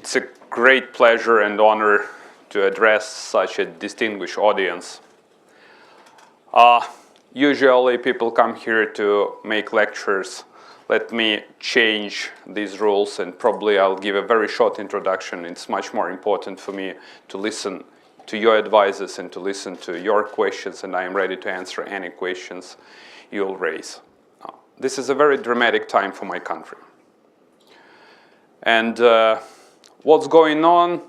It's a great pleasure and honor to address such a distinguished audience. Usually people come here to make lectures. Let me change these rules, and probably I'll give a very short introduction. It's much more important for me to listen to your advices and to listen to your questions, and I am ready to answer any questions you'll raise. This is a very dramatic time for my country. And what's going on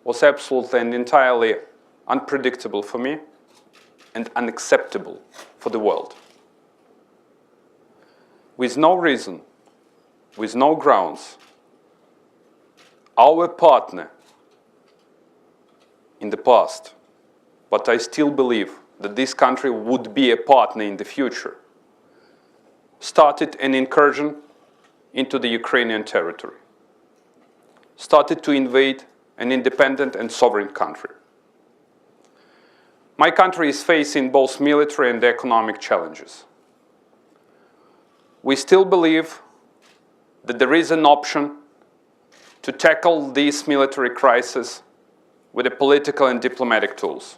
was absolutely and entirely unpredictable for me and unacceptable for the world. With no reason, with no grounds, our partner in the past, but I still believe that this country would be a partner in the future, started an incursion into the Ukrainian territory, started to invade an independent and sovereign country. My country is facing both military and economic challenges. We still believe that there is an option to tackle this military crisis with the political and diplomatic tools.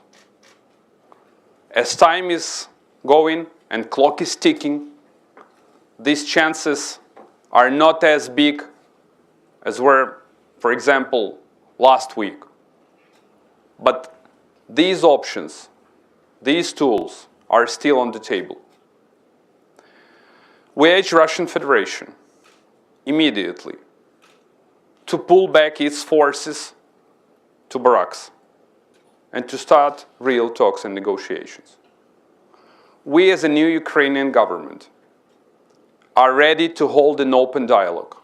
As time is going and clock is ticking, these chances are not as big as were, for example, last week. But these options, these tools are still on the table. We urge Russian Federation immediately to pull back its forces to barracks and to start real talks and negotiations. We as a new Ukrainian government are ready to hold an open dialogue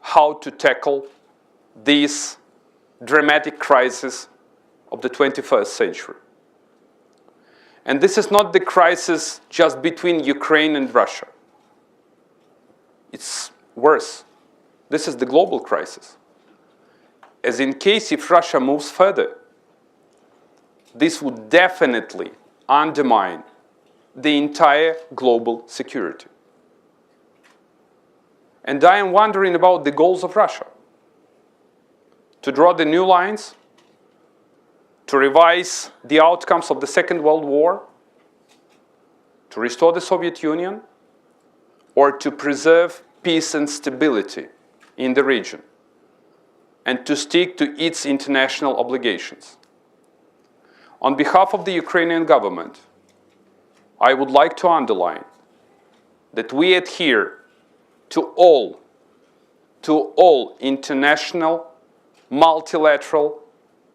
how to tackle this dramatic crisis of the 21st century. And this is not the crisis just between Ukraine and Russia. It's worse. This is the global crisis. As in case if Russia moves further, this would definitely undermine the entire global security. And I am wondering about the goals of Russia. To draw the new lines, to revise the outcomes of the Second World War, to restore the Soviet Union, or to preserve peace and stability in the region, and to stick to its international obligations. On behalf of the Ukrainian government, I would like to underline that we adhere to all international, multilateral,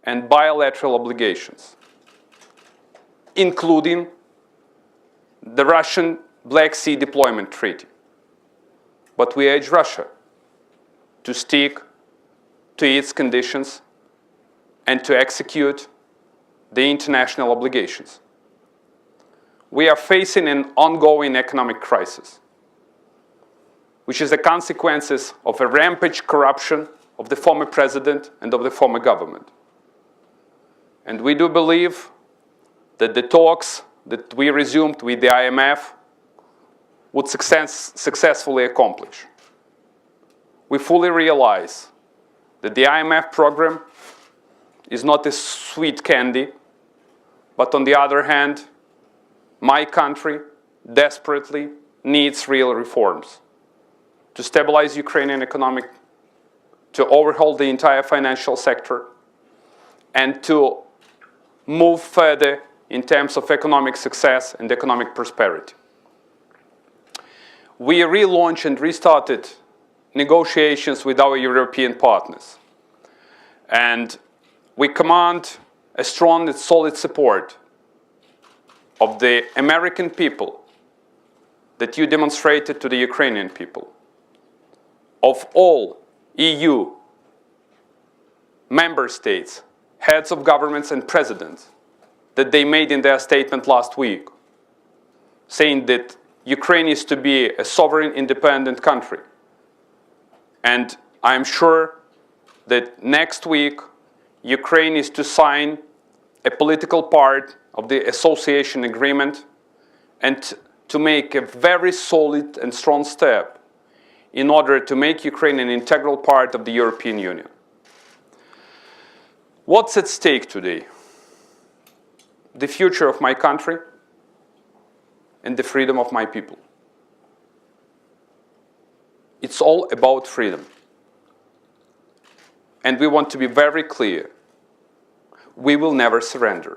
and bilateral obligations, including the Russian Black Sea Deployment Treaty. But we urge Russia to stick to its conditions and to execute the international obligations. We are facing an ongoing economic crisis, which is the consequences of a rampant corruption of the former president and of the former government. And we do believe that the talks that we resumed with the IMF would successfully accomplish. We fully realize that the IMF program is not a sweet candy, but on the other hand, my country desperately needs real reforms to stabilize Ukrainian economy, to overhaul the entire financial sector, and to move further in terms of economic success and economic prosperity. We relaunched and restarted negotiations with our European partners. And we command a strong and solid support of the American people that you demonstrated to the Ukrainian people, of all EU member states, heads of governments and presidents, that they made in their statement last week, saying that Ukraine is to be a sovereign, independent country. And I'm sure that next week, Ukraine is to sign a political part of the association agreement and to make a very solid and strong step in order to make Ukraine an integral part of the European Union. What's at stake today? The future of my country and the freedom of my people. It's all about freedom. And we want to be very clear. We will never surrender.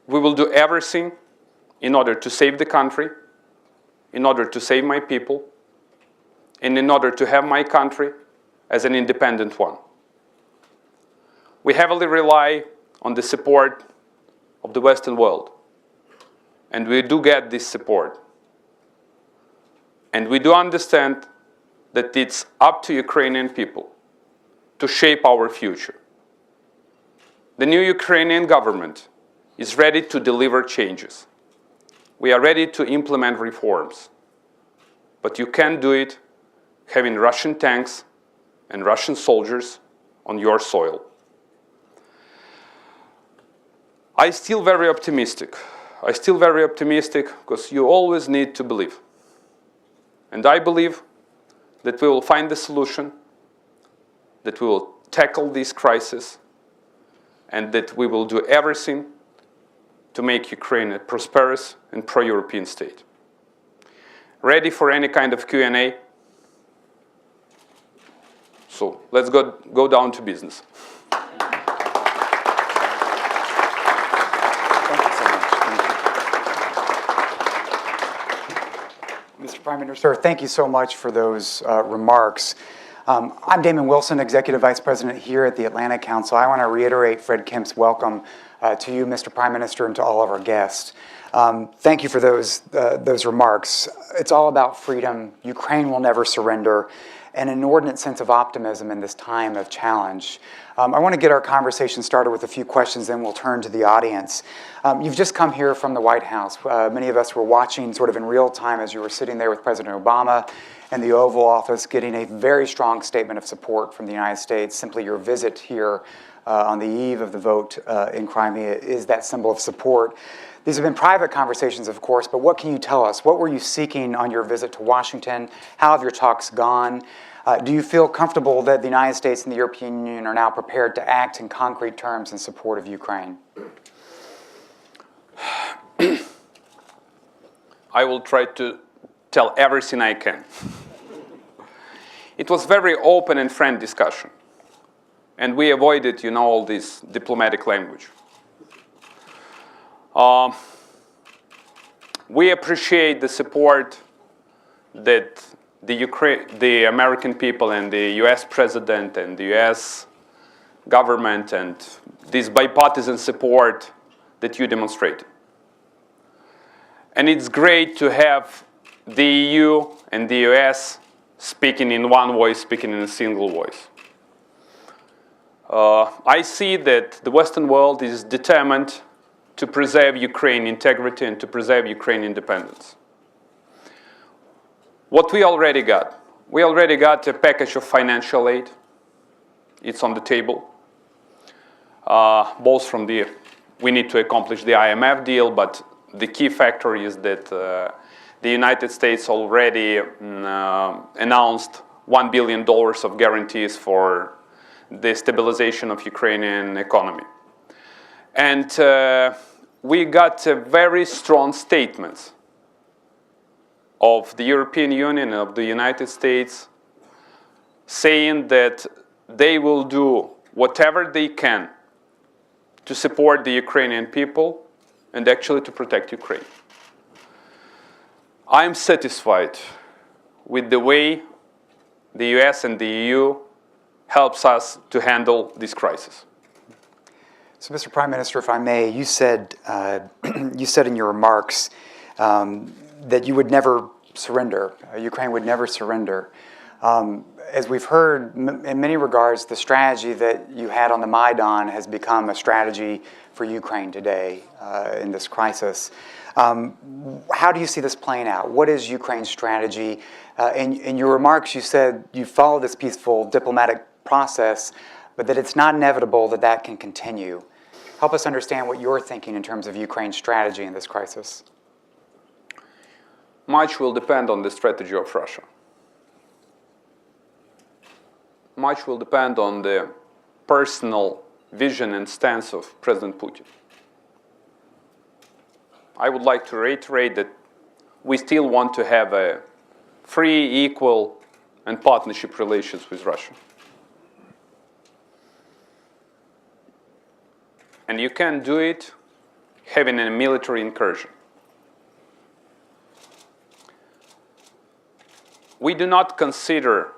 We will do everything in order to save the country, in order to save my people, and in order to have my country as an independent one. We heavily rely on the support of the Western world. And we do get this support. And we do understand that it's up to Ukrainian people to shape our future. The new Ukrainian government is ready to deliver changes. We are ready to implement reforms. But you can't do it having Russian tanks and Russian soldiers on your soil. I'm still very optimistic. I'm still very optimistic because you always need to believe. And I believe that we will find the solution, that we will tackle this crisis, and that we will do everything to make Ukraine a prosperous and pro-European state. Ready for any kind of Q&A? So let's go down to business. Mr. Prime Minister, thank you so much for those remarks. I'm Damon Wilson, Executive Vice President here at the Atlantic Council. I want to reiterate Fred Kemp's welcome to you, Mr. Prime Minister, and to all of our guests. Thank you for those remarks. It's all about freedom. Ukraine will never surrender, and an inordinate sense of optimism in this time of challenge. I want to get our conversation started with a few questions, then we'll turn to the audience. You've just come here from the White House. Many of us were watching sort of in real time as you were sitting there with President Obama in the Oval Office, getting a very strong statement of support from the United States. Simply your visit here on the eve of the vote in Crimea is that symbol of support. These have been private conversations, of course, but what can you tell us? What were you seeking on your visit to Washington? How have your talks gone? Do you feel comfortable that the United States and the European Union are now prepared to act in concrete terms in support of Ukraine? I will try to tell everything I can. It was very open and frank discussion. And we avoided, all this diplomatic language. We appreciate the support that the American people and the US president and the US government and this bipartisan support that you demonstrated. And it's great to have the EU and the US speaking in one voice, speaking in a single voice. I see that the Western world is determined to preserve Ukraine's integrity and to preserve Ukraine's independence. What we already got a package of financial aid. It's on the table. Both from we need to accomplish the IMF deal, but the key factor is that the United States already announced $1 billion of guarantees for the stabilization of Ukrainian economy. And we got very strong statements of the European Union, of the United States, saying that they will do whatever they can to support the Ukrainian people and actually to protect Ukraine. I'm satisfied with the way the US and the EU helps us to handle this crisis. So, Mr. Prime Minister, if I may, you said in your remarks that you would never surrender. Ukraine would never surrender. As we've heard, in many regards, the strategy that you had on the Maidan has become a strategy for Ukraine today in this crisis. How do you see this playing out? What is Ukraine's strategy? In your remarks, you said you follow this peaceful diplomatic process, but that it's not inevitable that that can continue. Help us understand what you're thinking in terms of Ukraine's strategy in this crisis. Much will depend on the strategy of Russia. much will depend on the personal vision and stance of President Putin. I would like to reiterate that we still want to have a free, equal, and partnership relations with Russia. And you can do it having a military incursion. We do not consider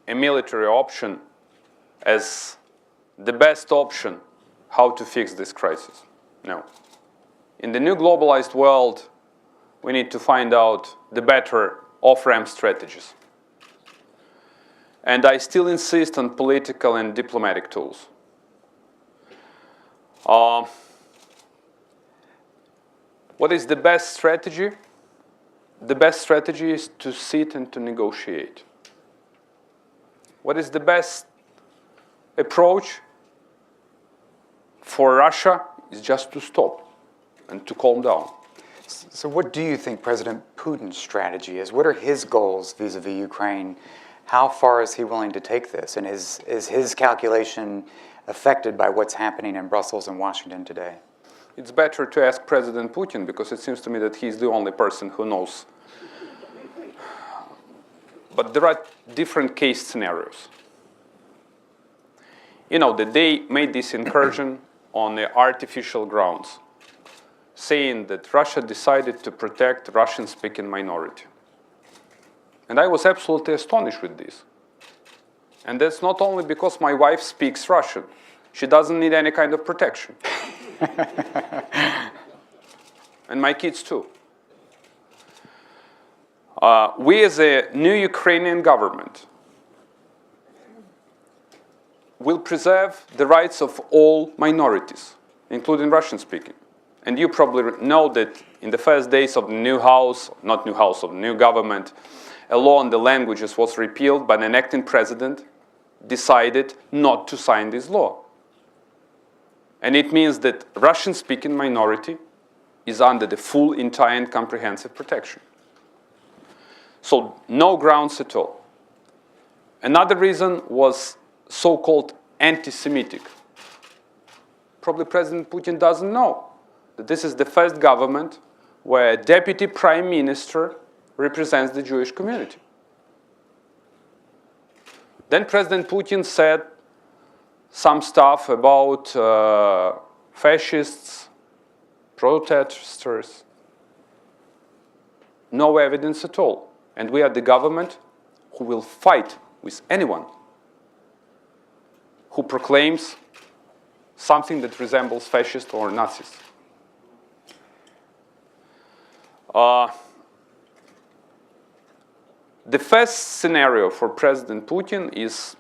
a military option as the best option how to fix this crisis. No. In the new globalized world, we need to find out the better off-ramp strategies. And I still insist on political and diplomatic tools. What is the best strategy? The best strategy is to sit and to negotiate. What is the best approach for Russia is just to stop and to calm down. So what do you think President Putin's strategy is? What are his goals vis-a-vis Ukraine? How far is he willing to take this? And is his calculation affected by what's happening in Brussels and Washington today? It's better to ask President Putin, because it seems to me that he's the only person who knows. But there are different case scenarios. You know, that they made this incursion on the artificial grounds, saying that Russia decided to protect Russian-speaking minority. And I was absolutely astonished with this. And that's not only because my wife speaks Russian. She doesn't need any kind of protection. And my kids too. We as a new Ukrainian government will preserve the rights of all minorities, including Russian-speaking. And you probably know that in the first days of the new house, not new house, of the new government, a law on the languages was repealed, but an acting president decided not to sign this law. And it means that Russian-speaking minority is under the full, entire, and comprehensive protection. So no grounds at all. Another reason was so-called anti-Semitic. Probably President Putin doesn't know that this is the first government where a deputy prime minister represents the Jewish community. Then President Putin said some stuff about fascists, protesters. No evidence at all. And we are the government who will fight with anyone who proclaims something that resembles fascists or Nazis. The first scenario for President Putin is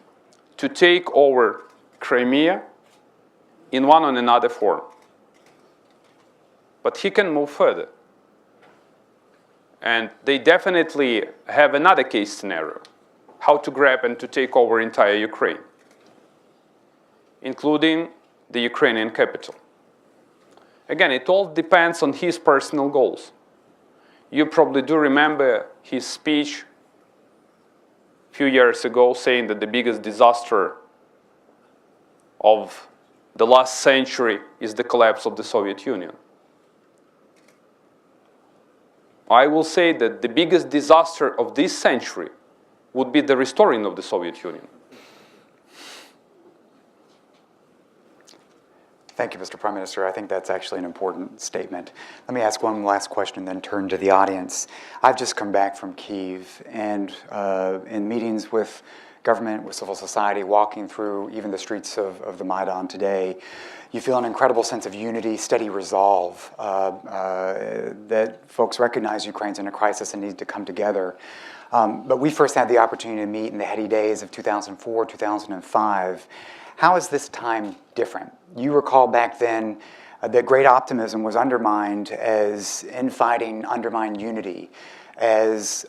to take over Crimea in one or another form. But he can move further. And they definitely have another case scenario, how to grab and to take over entire Ukraine, including the Ukrainian capital. Again, it all depends on his personal goals. You probably do remember his speech a few years ago saying that the biggest disaster of the last century is the collapse of the Soviet Union. I will say that the biggest disaster of this century would be the restoring of the Soviet Union. Thank you, Mr. Prime Minister. I think that's actually an important statement. Let me ask one last question, then turn to the audience. I've just come back from Kyiv, and in meetings with government, with civil society, walking through even the streets of the Maidan today, you feel an incredible sense of unity, steady resolve, that folks recognize Ukraine's in a crisis and need to come together. But we first had the opportunity to meet in the heady days of 2004, 2005. How is this time different? You recall back then that great optimism was undermined as infighting undermined unity, as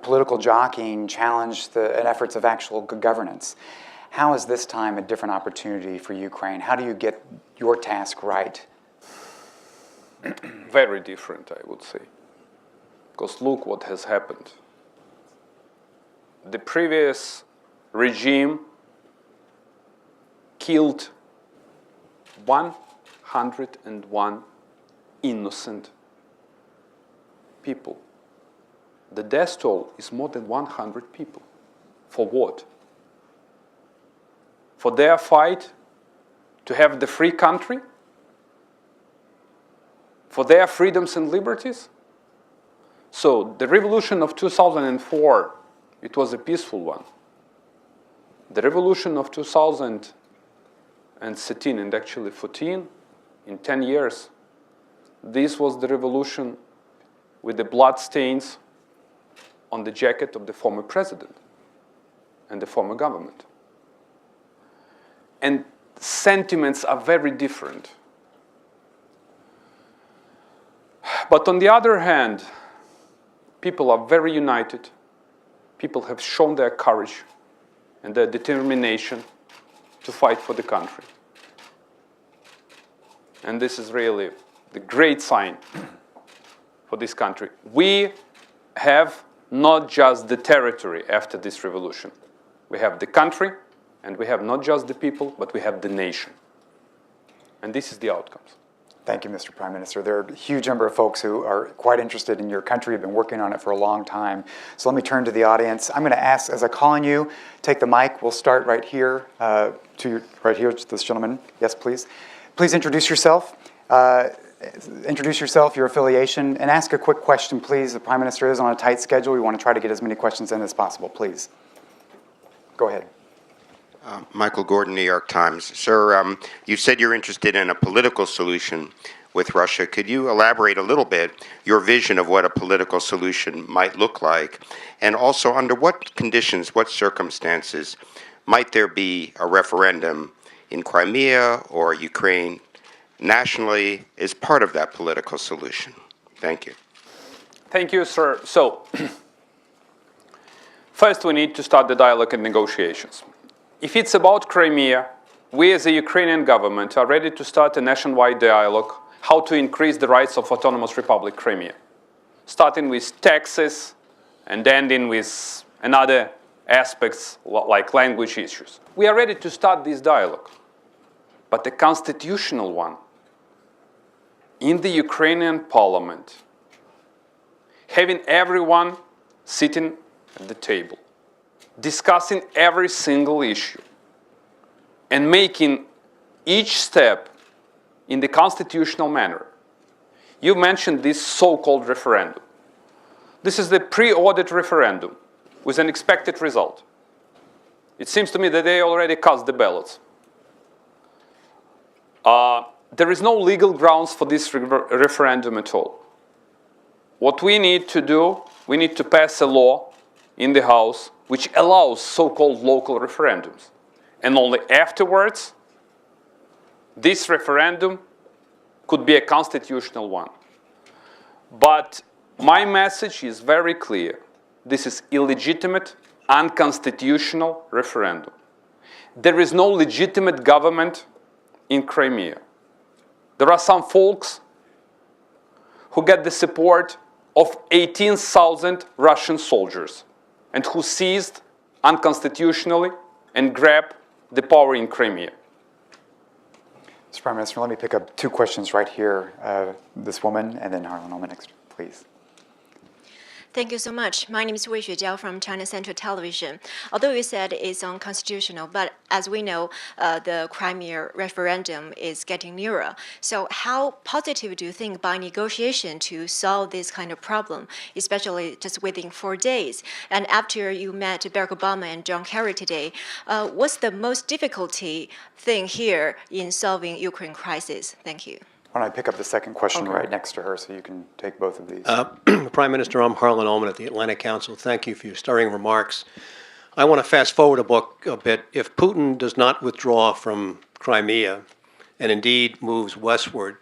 political jockeying challenged the efforts of actual good governance. How is this time a different opportunity for Ukraine? How do you get your task right? Very different, I would say. Because look what has happened. The previous regime killed 101 innocent people. The death toll is more than 100 people. For what? For their fight to have the free country? For their freedoms and liberties? So the revolution of 2004, it was a peaceful one. The revolution of 2013 and actually 14, in 10 years, this was the revolution with the blood stains on the jacket of the former president and the former government. And sentiments are very different. But on the other hand, people are very united. People have shown their courage and their determination to fight for the country. And this is really the great sign for this country. We have not just the territory after this revolution. We have the country, and we have not just the people, but we have the nation. And this is the outcomes. Thank you, Mr. Prime Minister. There are a huge number of folks who are quite interested in your country, have been working on it for a long time. So let me turn to the audience. I'm going to ask, as I call on you, take the mic. We'll start right here, to this gentleman. Yes, please. Please introduce yourself. Your affiliation, and ask a quick question, please. The Prime Minister is on a tight schedule. We want to try to get as many questions in as possible, please. Go ahead. Michael Gordon, New York Times. Sir, you said you're interested in a political solution with Russia. Could you elaborate a little bit your vision of what a political solution might look like? And also, under what conditions, what circumstances might there be a referendum in Crimea or Ukraine nationally as part of that political solution? Thank you. Thank you, sir. So, first we need to start the dialogue and negotiations. If it's about Crimea, we as a Ukrainian government are ready to start a nationwide dialogue how to increase the rights of Autonomous Republic Crimea, starting with taxes and ending with another aspects like language issues. We are ready to start this dialogue, but the constitutional one in the Ukrainian parliament, having everyone sitting at the table, discussing every single issue, and making each step in the constitutional manner. You mentioned this so-called referendum. This is the pre-ordered referendum with an expected result. It seems to me that they already cast the ballots. There is no legal grounds for this referendum at all. What we need to do, we need to pass a law in the House which allows so-called local referendums. And only afterwards, this referendum could be a constitutional one. But my message is very clear. This is illegitimate, unconstitutional referendum. There is no legitimate government in Crimea. There are some folks who get the support of 18,000 Russian soldiers and who seized unconstitutionally and grabbed the power in Crimea. Mr. Prime Minister, let me pick up two questions right here. This woman and then Harlan Ullman next, please. Thank you so much. My name is Wei Xuejiao from China Central Television. Although you said it's unconstitutional, but as we know, the Crimea referendum is getting nearer. So how positive do you think by negotiation to solve this kind of problem, especially just within 4 days? And after you met Barack Obama and John Kerry today, what's the most difficulty thing here in solving Ukraine crisis? Thank you. Why don't I pick up the second question right next to her so you can take both of these. Prime Minister, I'm Harlan Ullman at the Atlantic Council. Thank you for your stirring remarks. I want to fast forward a bit. If Putin does not withdraw from Crimea and indeed moves westward,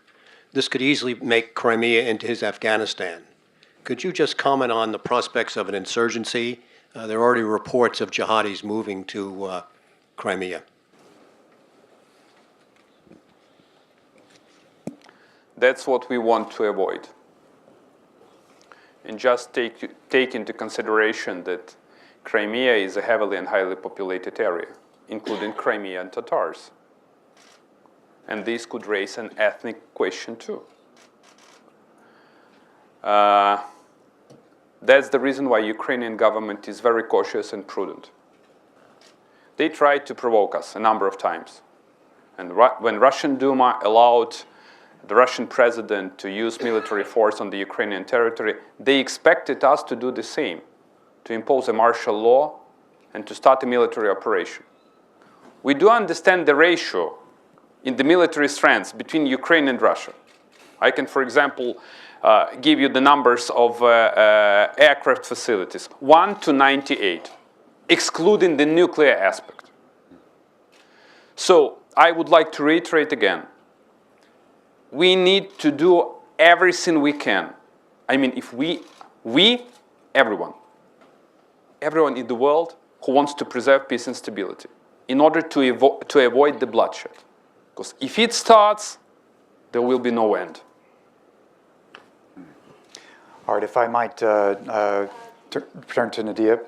this could easily make Crimea into his Afghanistan. Could you just comment on the prospects of an insurgency? There are already reports of jihadis moving to Crimea. That's what we want to avoid. And just take into consideration that Crimea is a heavily and highly populated area, including Crimean Tatars. And this could raise an ethnic question too. That's the reason why Ukrainian government is very cautious and prudent. They tried to provoke us a number of times. And when Russian Duma allowed the Russian president to use military force on the Ukrainian territory, they expected us to do the same, to impose a martial law and to start a military operation. We do understand the ratio in the military strengths between Ukraine and Russia. I can, for example, give you the numbers of aircraft facilities, 1 to 98, excluding the nuclear aspect. So I would like to reiterate again, we need to do everything we can. I mean, if everyone in the world who wants to preserve peace and stability in order to avoid the bloodshed. Because if it starts, there will be no end. All right, if I might turn to Nadia.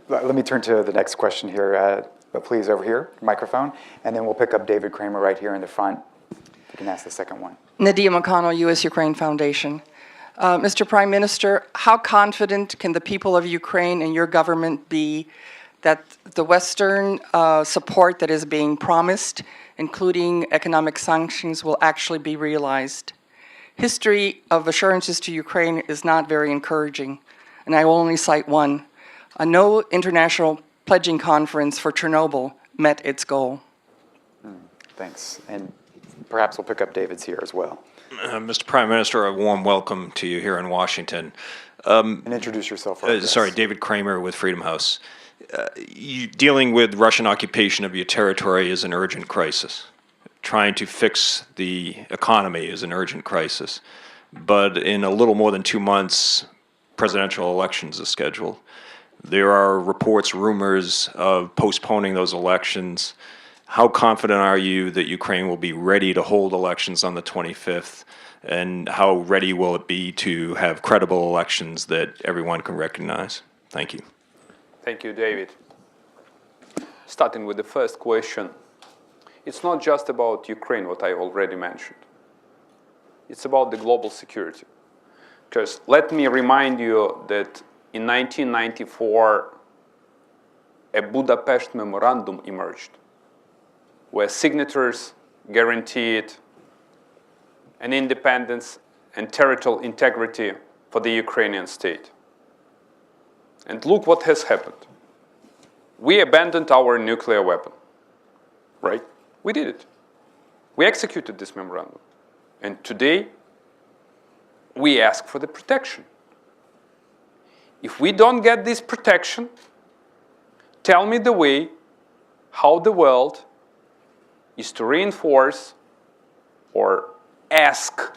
Let me turn to the next question here. But please, over here, microphone. And then we'll pick up David Kramer right here in the front. You can ask the second one. Nadia McConnell, U.S.-Ukraine Foundation. Mr. Prime Minister, how confident can the people of Ukraine and your government be that the Western support that is being promised, including economic sanctions, will actually be realized? History of assurances to Ukraine is not very encouraging, and I will only cite one. No international pledging conference for Chernobyl met its goal. Thanks. And perhaps we'll pick up David's here as well. Mr. Prime Minister, a warm welcome to you here in Washington. And introduce yourself. Sorry, David Kramer with Freedom House. Dealing with Russian occupation of your territory is an urgent crisis. Trying to fix the economy is an urgent crisis. But in a little more than 2 months, presidential elections are scheduled. There are reports, rumors of postponing those elections. How confident are you that Ukraine will be ready to hold elections on the 25th? And how ready will it be to have credible elections that everyone can recognize? Thank you. Thank you, David. Starting with the first question, it's not just about Ukraine, what I already mentioned. It's about the global security. Because let me remind you that in 1994, a Budapest memorandum emerged, where signatories guaranteed an independence and territorial integrity for the Ukrainian state. And look what has happened. We abandoned our nuclear weapon, right? We did it. We executed this memorandum. And today, we ask for the protection. If we don't get this protection, tell me the way how the world is to reinforce or ask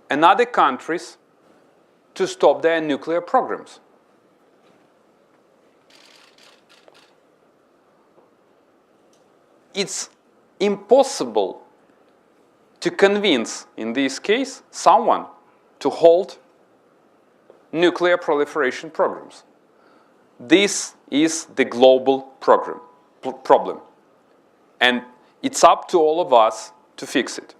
another countries to stop their nuclear programs. It's impossible to convince, in this case, someone to halt nuclear proliferation programs. This is the global problem. And it's up to all of us to fix it.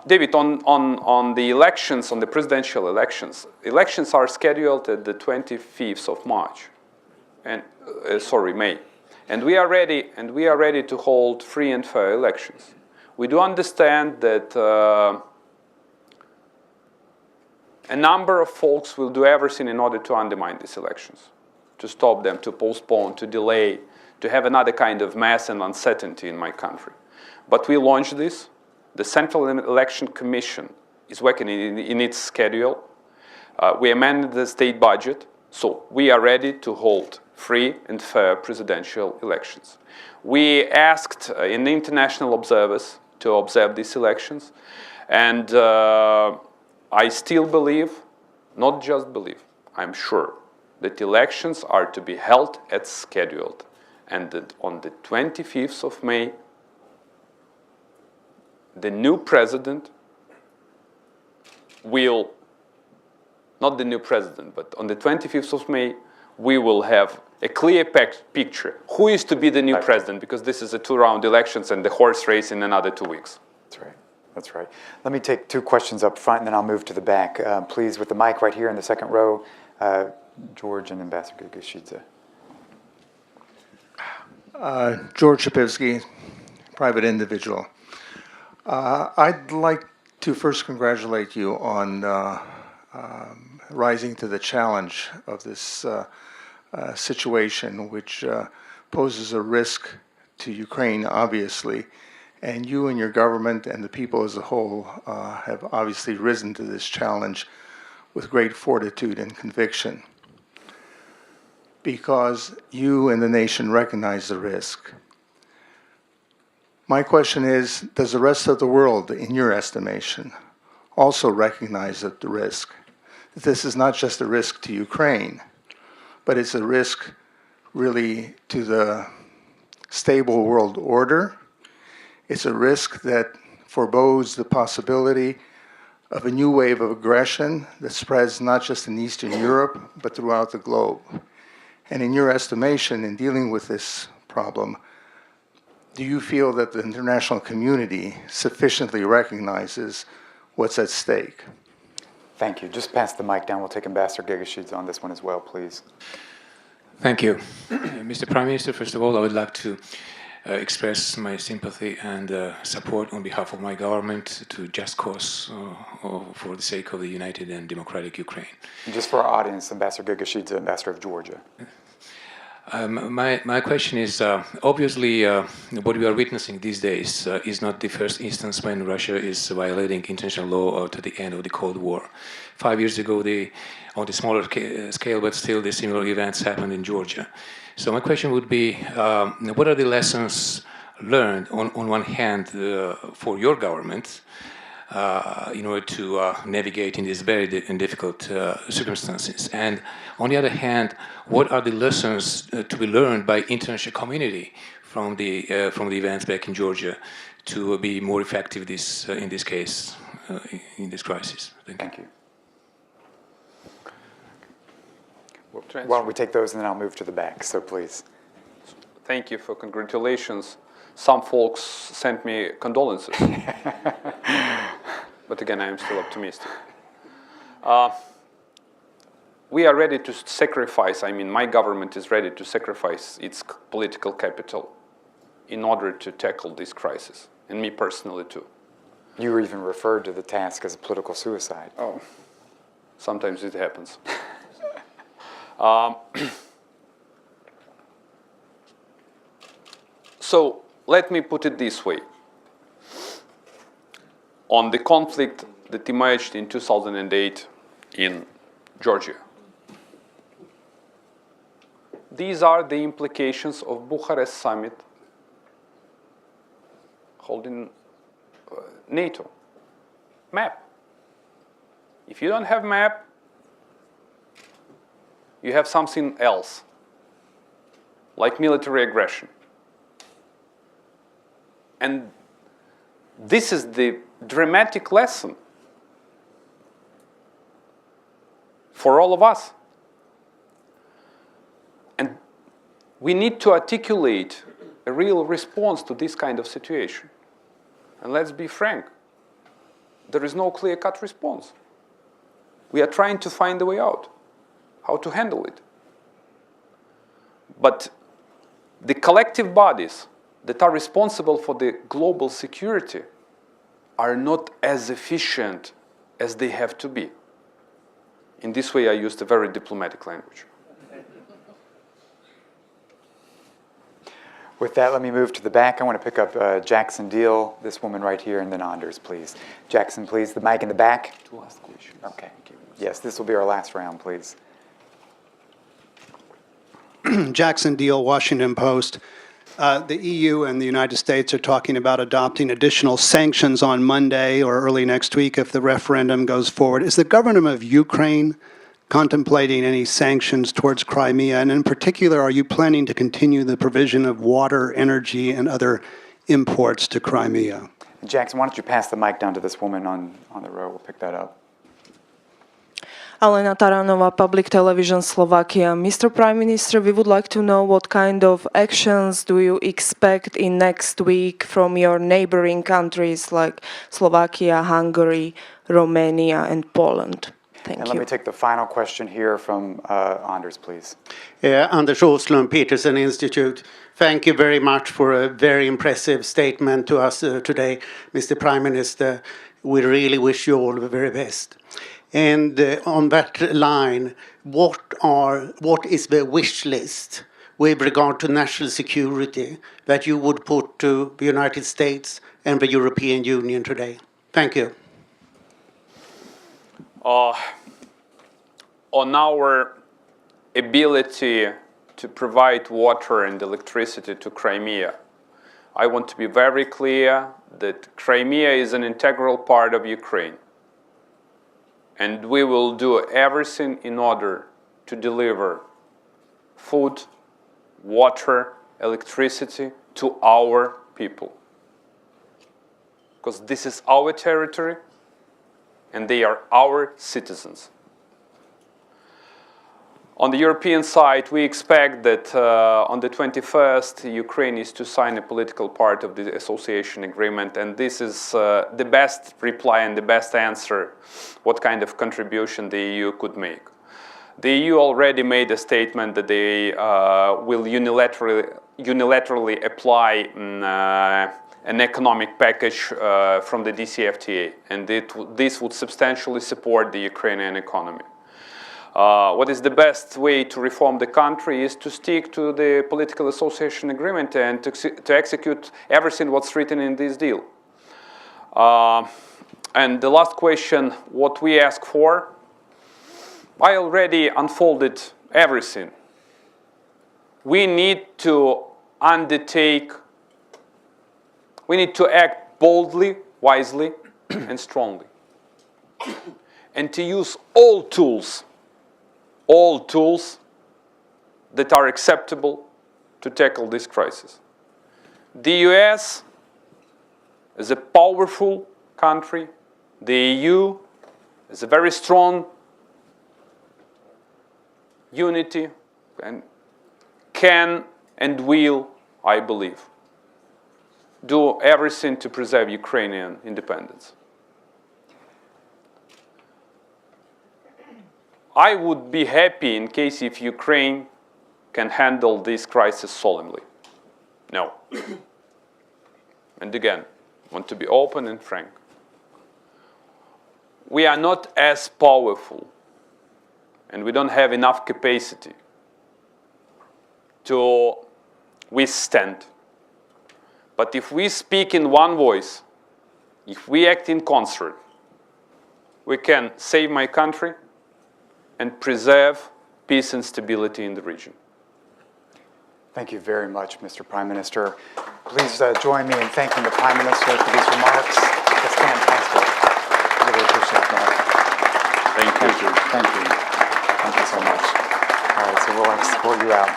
David, on the elections, on the presidential elections, elections are scheduled at the 25th of March. And, May. And we are ready to hold free and fair elections. We do understand that a number of folks will do everything in order to undermine these elections, to stop them, to postpone, to delay, to have another kind of mess and uncertainty in my country. But we launched this. The Central Election Commission is working in its schedule. We amended the state budget, so we are ready to hold free and fair presidential elections. We asked in international observers to observe these elections, and I still believe, not just believe, I'm sure, that elections are to be held as scheduled, and that on the 25th of May, the new president will not the new president, but on the 25th of May, we will have a clear picture who is to be the new president, because this is a two-round elections and the horse race in another 2 weeks. That's right. That's right. Let me take two questions up front, and then I'll move to the back. Please, with the mic right here in the second row, George and Ambassador Gashidze. George Shapivsky, private individual. I'd like to first congratulate you on rising to the challenge of this situation, which poses a risk to Ukraine, obviously. And you and your government and the people as a whole have obviously risen to this challenge with great fortitude and conviction, because you and the nation recognize the risk. My question is, does the rest of the world, in your estimation, also recognize that the risk? That this is not just a risk to Ukraine, but it's a risk really to the stable world order. It's a risk that forebodes the possibility of a new wave of aggression that spreads not just in Eastern Europe, but throughout the globe. And in your estimation, in dealing with this problem, do you feel that the international community sufficiently recognizes what's at stake? Thank you. Just pass the mic down. We'll take Ambassador Gashidze on this one as well, please. Thank you. Mr. Prime Minister, first of all, I would like to express my sympathy and support on behalf of my government to just cause for the sake of the united and democratic Ukraine. And just for our audience, Ambassador Gashidze, Ambassador of Georgia. My question is, obviously, what we are witnessing these days is not the first instance when Russia is violating international law to the end of the Cold War. 5 years ago, on the smaller scale, but still the similar events happened in Georgia. So my question would be, what are the lessons learned on one hand for your government in order to navigate in these very difficult circumstances? And on the other hand, what are the lessons to be learned by international community from the events back in Georgia to be more effective in this case, in this crisis? Thank you. Why don't we take those and then I'll move to the back, so please. Thank you for congratulations. Some folks sent me condolences. But again, I am still optimistic. We are ready to sacrifice, my government is ready to sacrifice its political capital in order to tackle this crisis, and me personally too. You were even referred to the task as a political suicide. Oh, sometimes it happens. So let me put it this way. On the conflict that emerged in 2008 in Georgia, these are the implications of Bucharest summit holding NATO. Map. If you don't have map, you have something else, like military aggression. And this is the dramatic lesson for all of us. And we need to articulate a real response to this kind of situation. And let's be frank, there is no clear-cut response. We are trying to find a way out, how to handle it. But the collective bodies that are responsible for the global security are not as efficient as they have to be. In this way, I used a very diplomatic language. With that, let me move to the back. I want to pick up Jackson Deal, this woman right here, and then Anders, please. Jackson, please, the mic in the back. Two last questions. Okay. Yes, this will be our last round, please. Jackson Deal, Washington Post. The EU and the United States are talking about adopting additional sanctions on Monday or early next week if the referendum goes forward. Is the government of Ukraine contemplating any sanctions towards Crimea? And in particular, are you planning to continue the provision of water, energy, and other imports to Crimea? Jackson, why don't you pass the mic down to this woman on the row? We'll pick that up. Alena Taranova, Public Television Slovakia. Mr. Prime Minister, we would like to know what kind of actions do you expect in next week from your neighboring countries like Slovakia, Hungary, Romania, and Poland? Thank And you. let me take the final question here from Anders, please. Anders Åslund, Peterson Institute. Thank you very much for a very impressive statement to us today, Mr. Prime Minister. We really wish you all the very best. And on that line, what is the wish list with regard to national security that you would put to the United States and the European Union today? Thank you. On our ability to provide water and electricity to Crimea, I want to be very clear that Crimea is an integral part of Ukraine. And we will do everything in order to deliver food, water, electricity to our people. Because this is our territory and they are our citizens. On the European side, we expect that on the 21st, Ukraine is to sign a political part of the association agreement, and this is the best reply and the best answer what kind of contribution the EU could make. The EU already made a statement that they will unilaterally apply an economic package from the DCFTA, and this would substantially support the Ukrainian economy. What is the best way to reform the country is to stick to the political association agreement and to execute everything what's written in this deal. And the last question, what we ask for, I already unfolded everything. We need to act boldly, wisely, and strongly. And to use all tools that are acceptable to tackle this crisis. The US is a powerful country. The EU is a very strong unity and can and will, I believe, do everything to preserve Ukrainian independence. I would be happy in case if Ukraine can handle this crisis solemnly. No. And again, I want to be open and frank. We are not as powerful and we don't have enough capacity to withstand. But if we speak in one voice, if we act in concert, we can save my country and preserve peace and stability in the region. Thank you very much, Mr. Prime Minister. Please join me in thanking the Prime Minister for these remarks. That's fantastic. Really appreciate that. Thank you. Thank you. Thank you. Thank you so much. All right, so we'll escort you out.